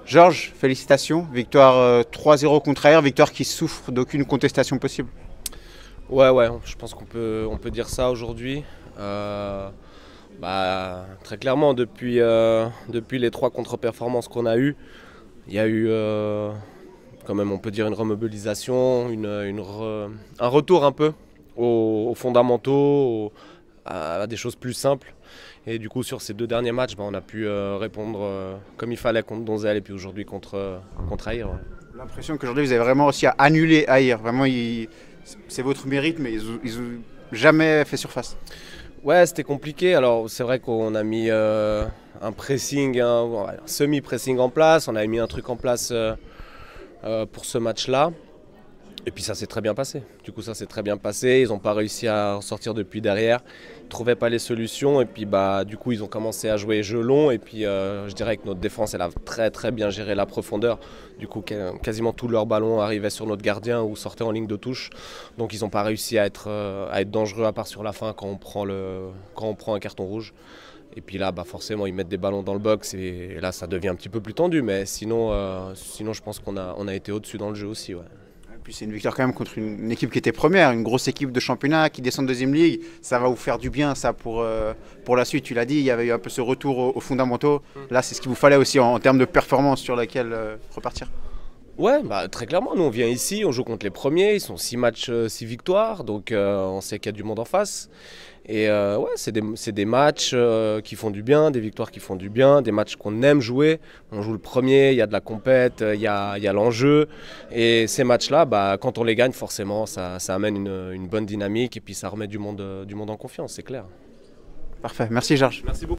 Georges, félicitations. Victoire 3-0 contre Air, victoire qui souffre d'aucune contestation possible. Ouais, je pense qu'on peut dire ça aujourd'hui. Très clairement, depuis les trois contre-performances qu'on a eues, il y a eu quand même, on peut dire, une remobilisation, un retour un peu aux fondamentaux, à des choses plus simples. Et du coup, sur ces deux derniers matchs, on a pu répondre comme il fallait contre Donzel et puis aujourd'hui contre Aïr. Ouais. L'impression qu'aujourd'hui vous avez vraiment réussi à annuler Aïr. Vraiment, c'est votre mérite, mais ils ont jamais fait surface. Ouais, c'était compliqué. Alors, c'est vrai qu'on a mis un pressing, un semi-pressing en place. On a mis un truc en place pour ce match-là. Et puis ça s'est très bien passé. Du coup, ça s'est très bien passé. Ils n'ont pas réussi à en sortir depuis derrière. Ils ne trouvaient pas les solutions. Et puis, du coup, ils ont commencé à jouer jeu long. Et puis, je dirais que notre défense, elle a très bien géré la profondeur. Du coup, quasiment tous leurs ballons arrivaient sur notre gardien ou sortaient en ligne de touche. Donc, ils n'ont pas réussi à être dangereux, à part sur la fin quand on prend un carton rouge. Et puis là, forcément, ils mettent des ballons dans le box. Et là, ça devient un petit peu plus tendu. Mais sinon je pense qu'on a été au-dessus dans le jeu aussi. Ouais. Et puis c'est une victoire quand même contre une équipe qui était première, une grosse équipe de championnat qui descend de deuxième ligue. Ça va vous faire du bien ça pour la suite. Tu l'as dit, il y avait eu un peu ce retour aux fondamentaux. Là, c'est ce qu'il vous fallait aussi en termes de performance sur laquelle repartir. Ouais, très clairement, nous on vient ici, on joue contre les premiers, ils sont 6 matchs, 6 victoires, donc on sait qu'il y a du monde en face. Et ouais, c'est des matchs qui font du bien, des victoires qui font du bien, des matchs qu'on aime jouer. On joue le premier, il y a de la compète, il y a l'enjeu. Et ces matchs-là, quand on les gagne, forcément, ça amène une bonne dynamique et puis ça remet du monde en confiance, c'est clair. Parfait, merci Georges. Merci beaucoup.